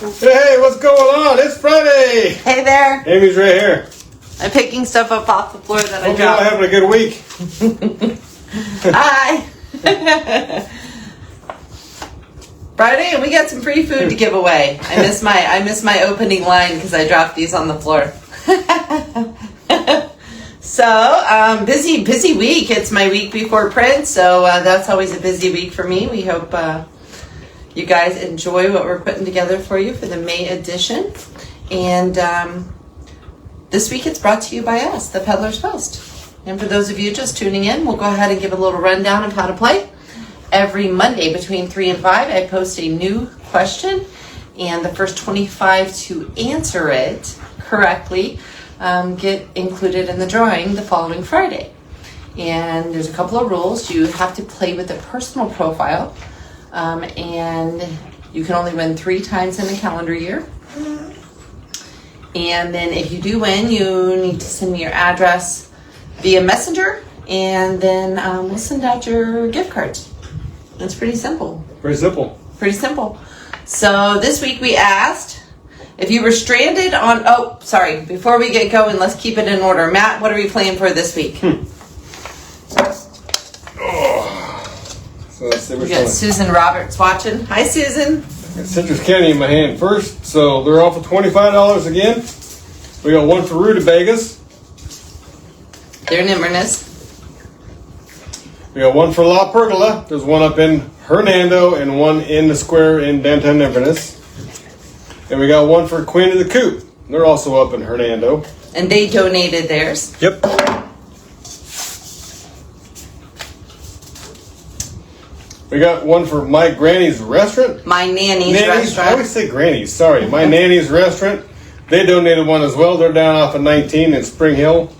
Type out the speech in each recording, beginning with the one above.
Hey, what's going on? It's Friday. Hey there. Amy's right here. I'm picking stuff up off the floor that I Hope you're all dropped. having a good week. Hi. Friday, and we got some free food to give away. I miss my opening line because I dropped these on the floor. So busy week. It's my week before print, so that's always a busy week for me. We hope you guys enjoy what we're putting together for you for the May edition. And this week it's brought to you by us, the Peddler's Post. And for those of you just tuning in, we'll go ahead and give a little rundown of how to play. Every Monday between 3 and 5, I post a new question, and the first 25 to answer it correctly get included in the drawing the following Friday. And there's a couple of rules. You have to play with a personal profile, and you can only win 3 times in a calendar year. And then if you do win, you need to send me your address via messenger, and then we'll send out your gift cards. It's pretty simple. Pretty simple. Pretty simple. So this week we asked if you were stranded on... Oh, sorry. Before we get going, let's keep it in order. Matt, what are we playing for this week? So let's see We got Susan Roberts watching. Hi, Susan. Got Citrus Candy in my hand first, so they're off at $25 again. We got one for rutabagas. They're in Inverness. We got one for La Pergola. There's one up in Hernando and one in the square in downtown Inverness. And we got one for Queen of the Coop. They're also up in Hernando. And they donated theirs. Yep. We got one for My Granny's Restaurant. My Nanny's I Restaurant. always say Granny's. Sorry. My Nanny's Restaurant. They donated one as well. They're down off of 19 in Spring Hill,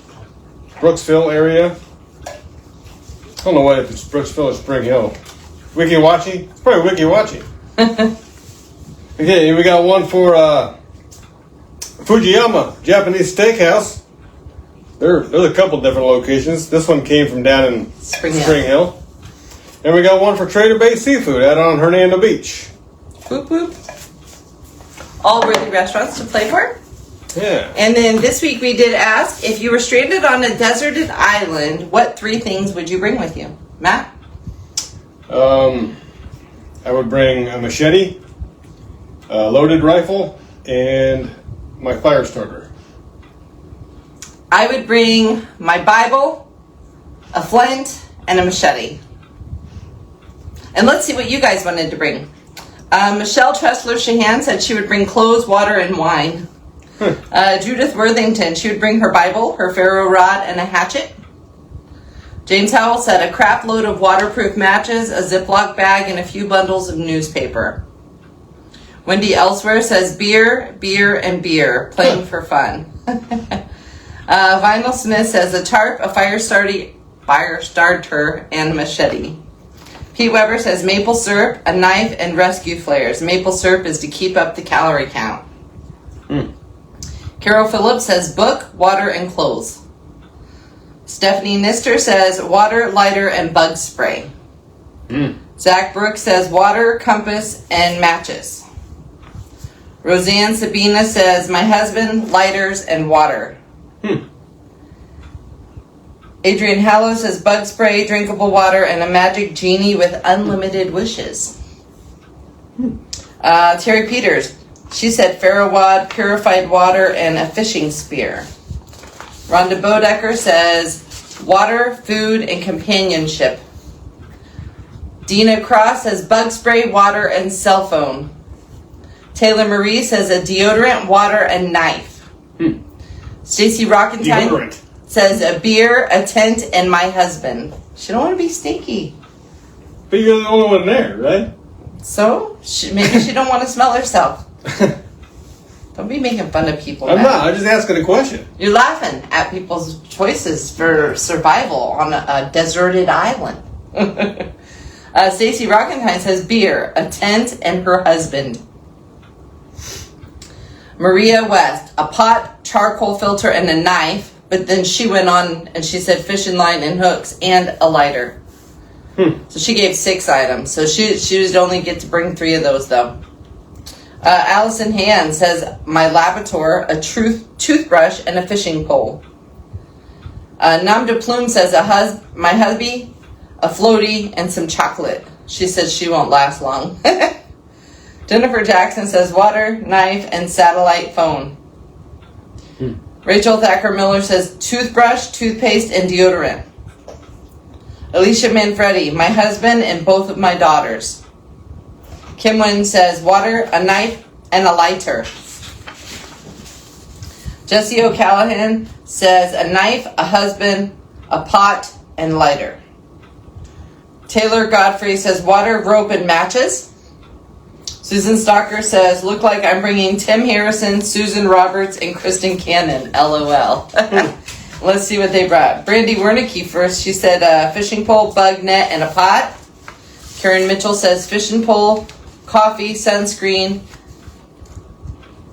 Brooksville area. I don't know what if it's Brooksville or Spring Hill. Wikiwachi? It's probably Wikiwachi. Okay, we got one for Fujiyama Japanese Steakhouse. There's a couple different locations. This one came from down in Spring Hill. And we got one for Trader Bay Seafood out on Hernando Beach. Whoop whoop. All worthy restaurants to play for. Yeah. And then this week we did ask, if you were stranded on a deserted island, what 3 things would you bring with you? Matt? I would bring a machete, a loaded rifle, and my fire starter. I would bring my Bible, a flint, and a machete. And let's see what you guys wanted to bring. Michelle Tressler-Shahan said she would bring clothes, water, and wine. Judith Worthington, she would bring her Bible, her ferro rod, and a hatchet. James Howell said a crap load of waterproof matches, a Ziploc bag, and a few bundles of newspaper. Wendy Elsewhere says beer, and beer, playing for fun. Vinyl Smith says a tarp, a fire starter, and a machete. Pete Weber says maple syrup, a knife, and rescue flares. Maple syrup is to keep up the calorie count. Carol Phillips says book, water, and clothes. Stephanie Nister says water, lighter, and bug spray. Zach Brooks says water, compass, and matches. Roseanne Sabina says my husband, lighters, and water. Adrian Hallow says bug spray, drinkable water, and a magic genie with unlimited wishes. Terry Peters, she said ferro wad, purified water, and a fishing spear. Rhonda Bodecker says water, food, and companionship. Dina Cross says bug spray, water, and cell phone. Taylor Marie says a deodorant, water, and knife. Stacy Rockentine says a beer, a tent, and my husband. She don't want to be stinky. But you're the only one there, right? So, maybe she don't want to smell herself. Don't be making fun of people. I'm not. I'm just asking a question. You're laughing at people's choices for survival on a deserted island. Stacy Rockentine says beer, a tent, and her husband. Maria West, a pot, charcoal filter, and a knife. But then she went on and she said fishing line and hooks and a lighter. So she gave 6 items. So she would only get to bring 3 of those though. Allison Hand says, my Labrador, a toothbrush, and a fishing pole. Nam de Plume says, my hubby, a floaty, and some chocolate. She says she won't last long. Jennifer Jackson says, water, knife, and satellite phone. Rachel Thacker Miller says, toothbrush, toothpaste, and deodorant. Alicia Manfredi, my husband and both of my daughters. Kim Wynn says, water, a knife, and a lighter. Jesse O'Callahan says, a knife, a husband, a pot, and lighter. Taylor Godfrey says, water, rope, and matches. Susan Stalker says, look like I'm bringing Tim Harrison, Susan Roberts, and Kristen Cannon. LOL. Let's see what they brought. Brandy Wernicke first. She said fishing pole, bug net, and a pot. Karen Mitchell says fishing pole, coffee, sunscreen.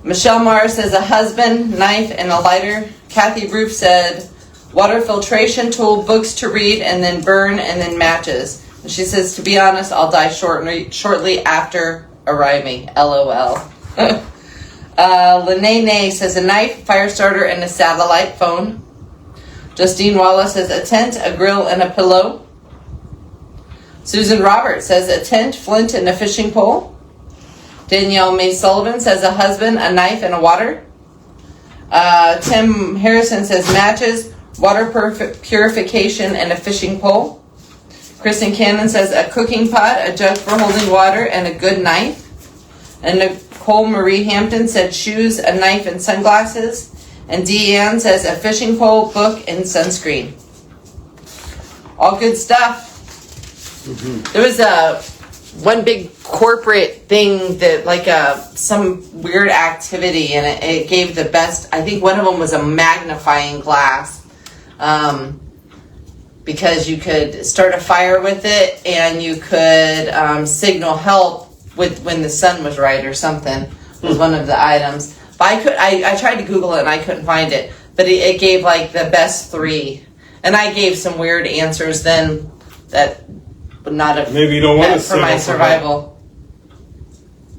Michelle Mars says a husband, knife, and a lighter. Kathy Roof said water filtration tool, books to read, and then burn, and then matches. And she says, to be honest, I'll die shortly after arriving. LOL. Lene says a knife, fire starter, and a satellite phone. Justine Wallace says a tent, a grill, and a pillow. Susan Roberts says a tent, flint, and a fishing pole. Danielle May Sullivan says a husband, a knife, and a water. Tim Harrison says matches, water purification, and a fishing pole. Kristen Cannon says a cooking pot, a jug for holding water, and a good knife. And Nicole Marie Hampton said shoes, a knife, and sunglasses. And Deanne says a fishing pole, book, and sunscreen. All good stuff. Mm-hmm. There was one big corporate thing that like some weird activity, and it gave the best. I think one of them was a magnifying glass, because you could start a fire with it, and you could signal help with when the sun was right or something. Was one of the items. But I tried to Google it and I couldn't find it. But it gave like the best 3, and I gave some weird answers then that would not have maybe you don't want to for my survival.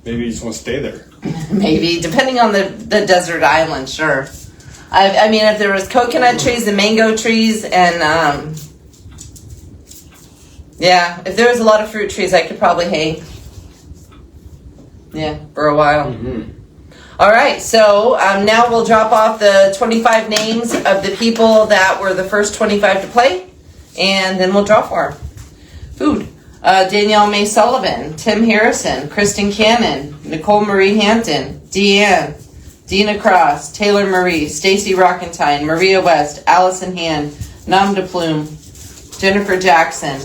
Maybe you just want to stay there. Maybe, depending on the desert island, sure. I mean, if there was coconut trees and mango trees and yeah, if there was a lot of fruit trees, I could probably hang. Yeah, for a while. Mm-hmm. All right, so now we'll drop off the 25 names of the people that were the first 25 to play, and then we'll draw for them. Food. Danielle May Sullivan, Tim Harrison, Kristen Cannon, Nicole Marie Hampton, Deanne, Dina Cross, Taylor Marie, Stacy Rockentine, Maria West, Allison Hand, Nam de Plume, Jennifer Jackson,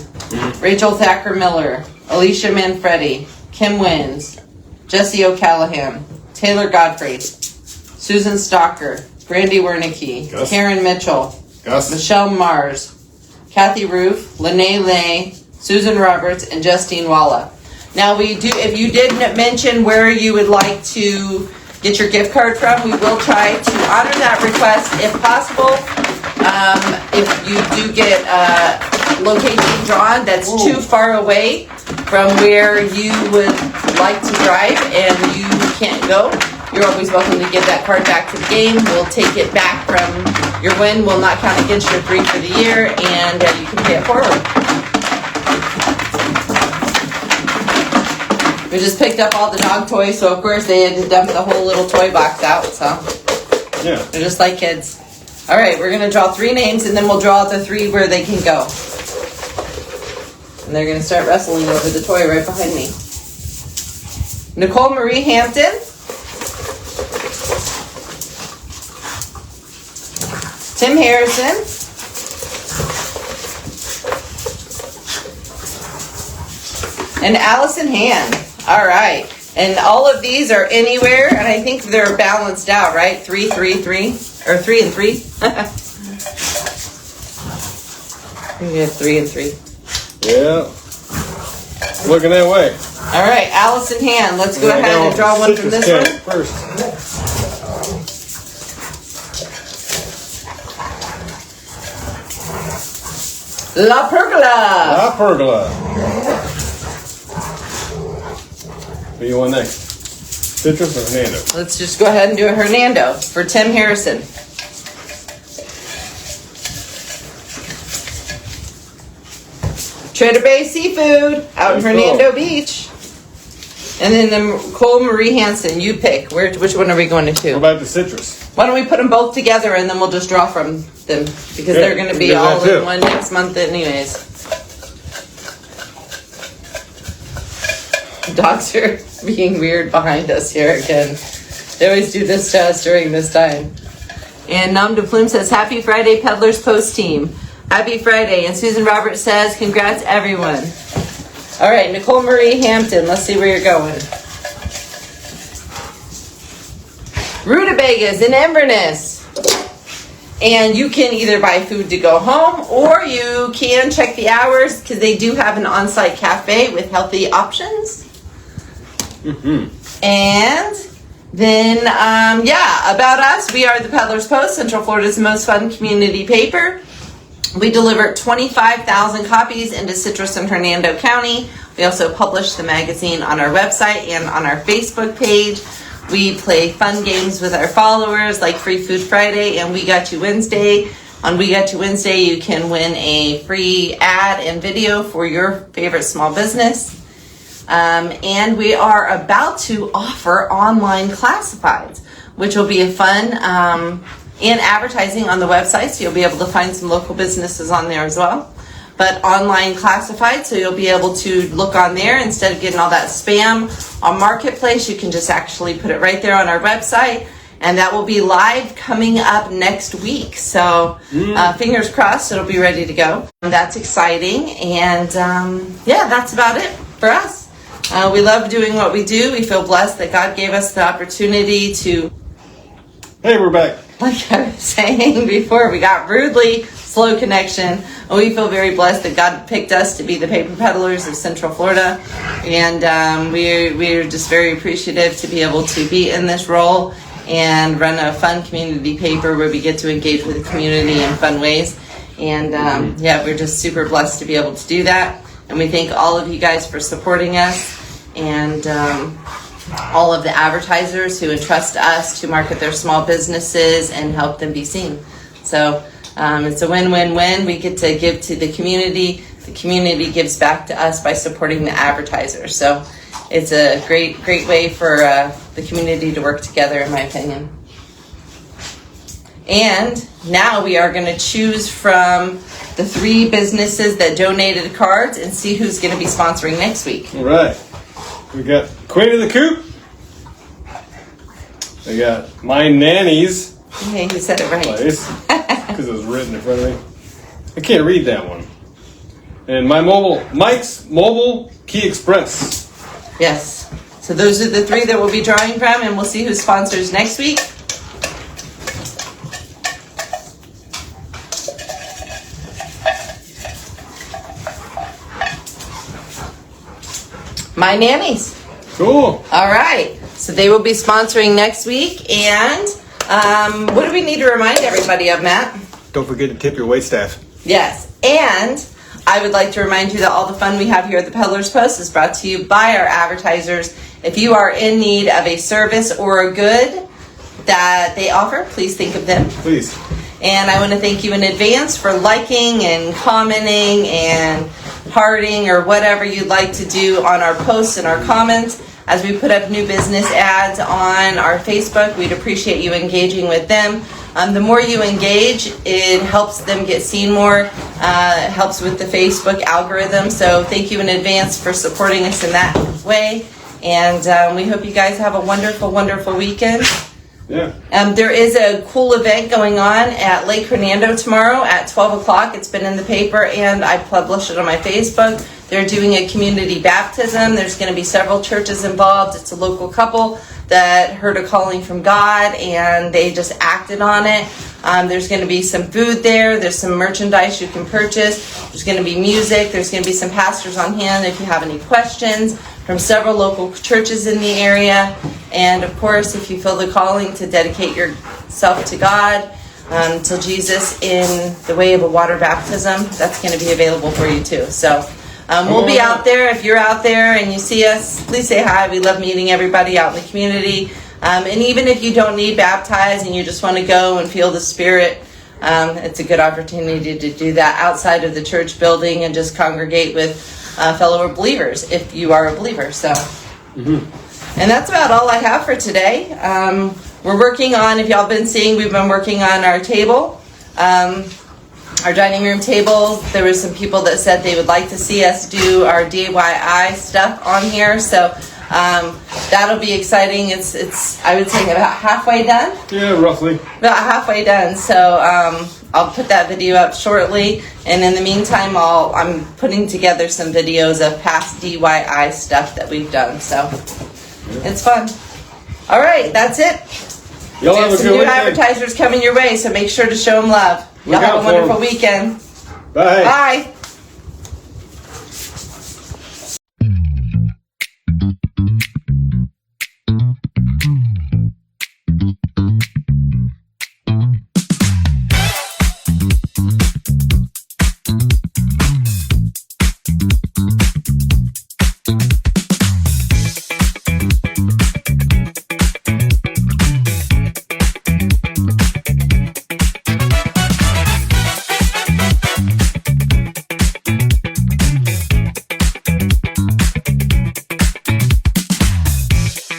Rachel Thacker Miller, Alicia Manfredi, Kim Wins, Jesse O'Callahan, Taylor Godfrey, Susan Stalker, Brandy Wernicke, Gus. Karen Mitchell, Gus. Michelle Mars, Kathy Roof, Lene Lay, Susan Roberts, and Justine Walla. Now, if you didn't mention where you would like to get your gift card from, we will try to honor that request if possible. If you do get a location drawn that's too far away from where you would like to drive and you can't go, you're always welcome to give that card back to the game. We'll take it back from your win. Will not count against your 3 for the year, and you can pay it forward. We just picked up all the dog toys, so of course they had to dump the whole little toy box out, so yeah, they're just like kids. All right, we're going to draw 3 names, and then we'll draw the 3 where they can go. And they're going to start wrestling over the toy right behind me. Nicole Marie Hampton. Tim Harrison. And Allison Hand. All right. And all of these are anywhere, and I think they're balanced out, right? 3, 3, 3. Or 3 and 3. We have 3 and 3. Yeah. Looking that way. All right, Allison Hand. Let's go ahead and draw one from this one. First. La Pergola. La Pergola. Who you want next? Citrus or Hernando? Let's just go ahead and do a Hernando for Tim Harrison. Trader Bay Seafood out in Hernando Beach. And then the Nicole Marie Hansen, you pick. Which one are we going to What do? about the citrus? Why don't we put them both together and then we'll just draw from them because they're going to be all in one next month anyways. Dogs are being weird behind us here again. They always do this to us during this time. And Nom de Plume says, Happy Friday, Peddlers Post Team. Happy Friday. And Susan Roberts says, congrats, everyone. All right, Nicole Marie Hampton. Let's see where you're going. Rutabagas in Inverness. And you can either buy food to go home or you can check the hours because they do have an on-site cafe with healthy options. And then, about us. We are the Peddlers Post, Central Florida's most fun community paper. We deliver 25,000 copies into Citrus and Hernando County. We also publish the magazine on our website and on our Facebook page. We play fun games with our followers like Free Food Friday and We Got You Wednesday. On We Got You Wednesday, you can win a free ad and video for your favorite small business. And we are about to offer online classifieds, which will be a fun and advertising on the website, so you'll be able to find some local businesses on there as well. But online classified, so you'll be able to look on there instead of getting all that spam on Marketplace. You can just actually put it right there on our website, and that will be live coming up next week. So fingers crossed, it'll be ready to go. That's exciting, and that's about it for us. We love doing what we do. We feel blessed that God gave us the opportunity to. Hey, we're back. Like I was saying before, we got rudely slow connection. We feel very blessed that God picked us to be the paper peddlers of Central Florida. And we're just very appreciative to be able to be in this role and run a fun community paper where we get to engage with the community in fun ways. And we're just super blessed to be able to do that. And we thank all of you guys for supporting us. And all of the advertisers who entrust us to market their small businesses and help them be seen. So it's a win-win-win. We get to give to the community community gives back to us by supporting the advertisers. So it's a great way for the community to work together, in my opinion. And now we are going to choose from the 3 businesses that donated cards and see who's going to be sponsoring next week. All right. We got Queen of the Coop. We got My Nanny's Okay, you said it right. Place. Because it was written in front of me. I can't read that one. And Mike's Mobile Key Express. Yes. So those are the 3 that we'll be drawing from, and we'll see who sponsors next week. My Nannies. Cool. All right. So they will be sponsoring next week. And what do we need to remind everybody of, Matt? Don't forget to tip your waitstaff. Yes. And I would like to remind you that all the fun we have here at the Peddlers Post is brought to you by our advertisers. If you are in need of a service or a good that they offer, please think of them. Please. And I want to thank you in advance for liking and commenting and hearting or whatever you'd like to do on our posts and our comments. As we put up new business ads on our Facebook, we'd appreciate you engaging with them. The more you engage, it helps them get seen more, helps with the Facebook algorithm. So thank you in advance for supporting us in that way. And we hope you guys have a wonderful, wonderful weekend. Yeah. There is a cool event going on at Lake Hernando tomorrow at 12 o'clock. It's been in the paper and I published it on my Facebook. They're doing a community baptism. There's going to be several churches involved. It's a local couple that heard a calling from God and they just acted on it. There's going to be some food there. There's some merchandise you can purchase. There's going to be music. There's going to be some pastors on hand if you have any questions from several local churches in the area. And of course, if you feel the calling to dedicate yourself to God, to Jesus in the way of a water baptism, that's going to be available for you too. So We'll be out there. If you're out there and you see us, please say hi. We love meeting everybody out in the community. And even if you don't need baptized and you just want to go and feel the Spirit, it's a good opportunity to do that outside of the church building and just congregate with fellow believers if you are a believer. So, And that's about all I have for today. We're working on, if y'all been seeing, we've been working on our table, our dining room table. There were some people that said they would like to see us do our DIY stuff on here. So that'll be exciting. It's I would say about halfway done. Yeah, roughly. About halfway done. So I'll put that video up shortly. And in the meantime, I'm putting together some videos of past DIY stuff that we've done. So it's fun. All right, that's it. Y'all We have have a some good new weekend. advertisers coming your way, so make sure to show them love. Y'all Look have out a for wonderful 'em. weekend. Bye. Bye.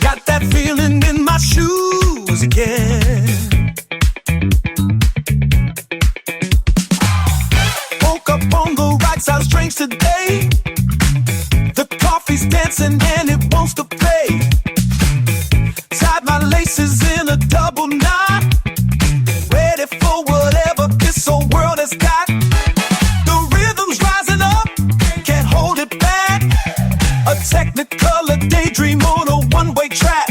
Got that feeling in my shoes again. Woke up on the right side, strange today. The coffee's dancing and it wants to play. Tied my laces in a double knot, ready for whatever this old world has got. The rhythm's rising up, can't hold it back. A technicolor daydream on a one-way track.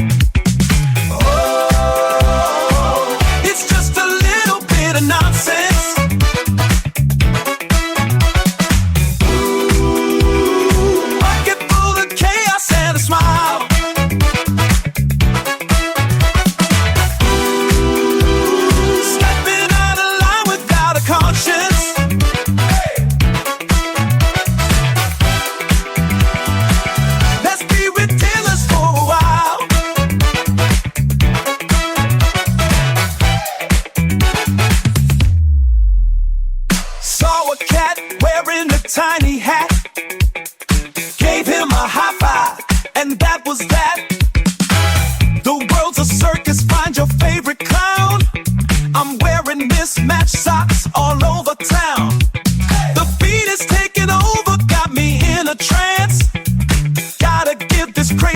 Oh, it's just a little bit of nonsense. Ooh, pocket full of chaos and a smile. Ooh, stepping out of line without a conscience. Let's be retailers for a while. Saw a cat wearing a tiny hat. Gave him a high five, and that was that. The world's a circus, find your favorite clown. I'm wearing mismatched socks all over town.